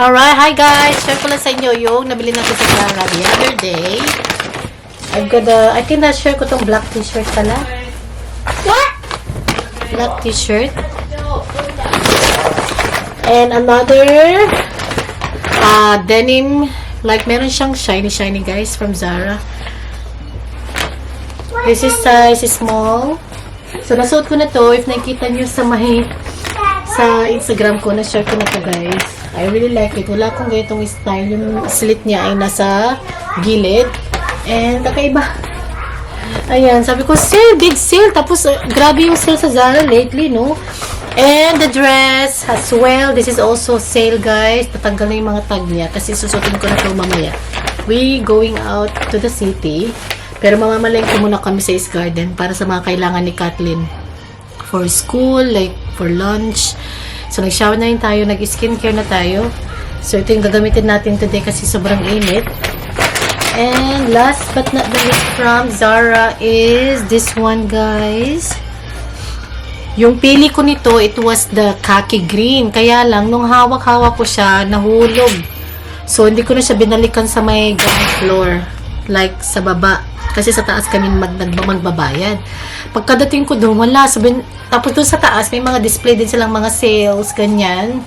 Alright, hi guys! Share ko lang sa inyo yung nabili natin sa Zara the other day. I've got I think na-share ko tong black t-shirt pala. What? Black t-shirt. And another denim. Like, meron siyang shiny guys from Zara. This is size small. So, nasuot ko na to. If nakikita nyo sa Instagram ko, na-share ko na to guys. I really like it. Wala akong ganitong style. Yung slit niya ay nasa gilid. And kakaiba. Ayan. Sabi ko, sale. Big sale. Tapos, grabe yung sale sa Zara lately, no? And the dress as well. This is also sale, guys. Tatanggal na yung mga tag niya. Kasi susutin ko na ito mamaya. We going out to the city. Pero mamamalengke ko muna kami sa East Garden para sa mga kailangan ni Kathleen. For school, like for lunch. So, nag-shower na rin tayo. Nag-skincare na tayo. So, ito yung gagamitin natin today kasi sobrang init. And last but not the least from Zara is this one, guys. Yung pili ko nito, it was the khaki green. Kaya lang, nung hawak-hawak ko siya, nahulog. So, hindi ko na siya binalikan sa may ground floor. Like, sa baba. Kasi sa taas kami magbabayad. Pagkadating ko doon, wala. Tapos doon sa taas, may mga display din silang mga sales, ganyan.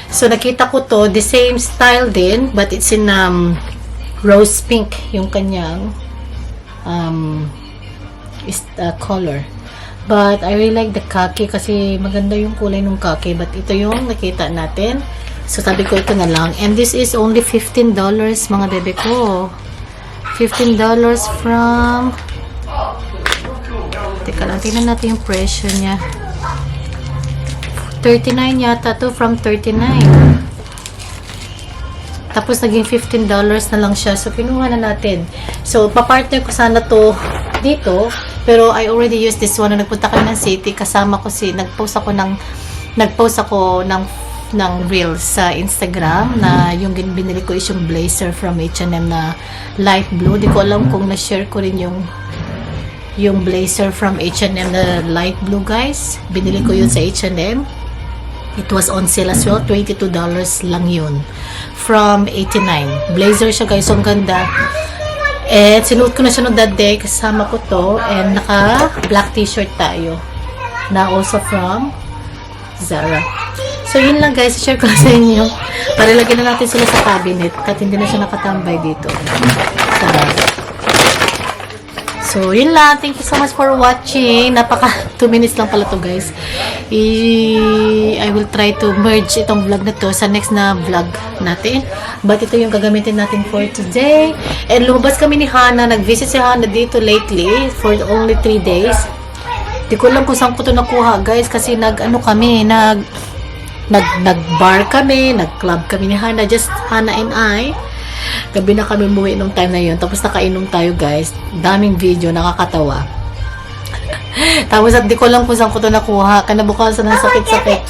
So, nakita ko to, the same style din, but it's in rose pink, yung kanyang color. But, I really like the khaki kasi maganda yung kulay ng khaki. But, ito yung nakita natin. So, sabi ko, ito na lang. And this is only $15, mga bebe ko. $15 from... Teka lang, tingnan natin yung presyo niya. 39 yata to, from 39. Tapos, naging $15 na lang siya. So, kinuha na natin. So, papartner ko sana to dito. Pero, I already used this one. Nung nagpunta kami ng city, kasama ko nagpost ako ng reels sa Instagram na yung binili ko is yung blazer from H&M na light blue. Di ko alam kung na-share ko rin yung blazer from H&M na light blue, guys. Binili ko yun sa H&M. It was on sale as well. $22 lang yun. From $89. Blazer siya, guys. So, ang ganda. And sinuot ko na siya no that day. Kasama ko to. And naka black t-shirt tayo. Na also from Zara. So, yun lang guys, share ko sa inyo. Para lagyan na natin sila sa cabinet. At hindi na siya nakatambay dito. So, yun lang. Thank you so much for watching. 2 minutes lang pala to guys. I will try to merge itong vlog na to sa next na vlog natin. But ito yung gagamitin natin for today. And lumabas kami ni Hannah. Nag-visit si Hannah dito lately for only 3 days. Di ko alam kung saan ko ito nakuha guys. Kasi nag-bar kami, nag-club kami ni Hannah, just Hannah and I. Gabi na kami umuwi nung time na yun. Tapos nakainom tayo guys. Daming video, nakakatawa. Tapos at di ko lang kung saan ko ito nakuha. Kanabukasan ng sakit-sakit.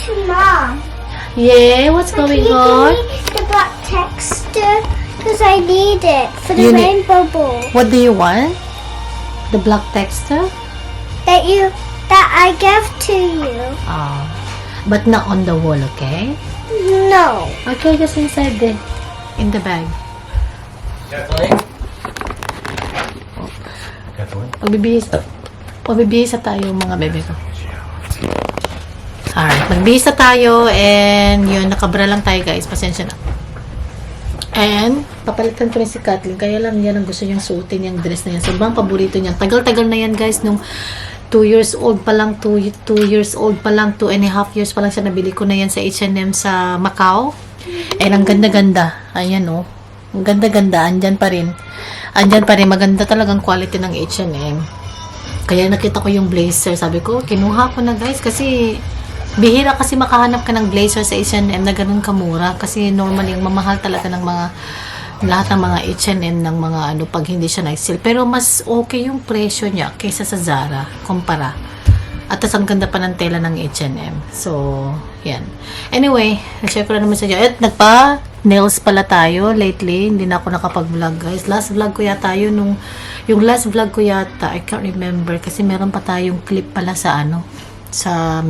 Yeah, what's going on? The black texture, because I need it for the rainbow ball. What do you want? The black texture? That I gave to you. But not on the wall, okay? No. Okay, just inside in the bag. Magbibihis tayo mga bebe ko. Alright, magbihis tayo and yun, nakabra lang tayo guys. Pasensya na. And, papalitan ko rin si Kathleen. Kaya lang yan ang gusto niyang suotin yung dress na yan. Sobrang paborito niyan. Tagal-tagal na yan guys. Nung 2 years old pa lang, 2 years old pa lang, 2.5 years pa lang siya, nabili ko na yan sa H&M sa Macau. And ang ganda-ganda. Ayan oh. Ang ganda-ganda. Andyan pa rin. Maganda talagang quality ng H&M. Kaya nakita ko yung blazer. Sabi ko, kinuha ko na guys. Kasi, bihira kasi makahanap ka ng blazer sa H&M na ganun kamura. Kasi normally, mamahal talaga ng lahat ng mga H&M ng mga pag hindi siya nag-sale. Pero mas okay yung presyo niya kaysa sa Zara, kumpara. At tas ang ganda pa ng tela ng H&M. So, yan. Anyway, nag-share ko na naman sa inyo. At nagpa-nails pala tayo lately. Hindi na ako nakapag-vlog, guys. Last vlog ko yata yun. Yung last vlog ko yata, I can't remember. Kasi meron pa tayong clip pala sa sa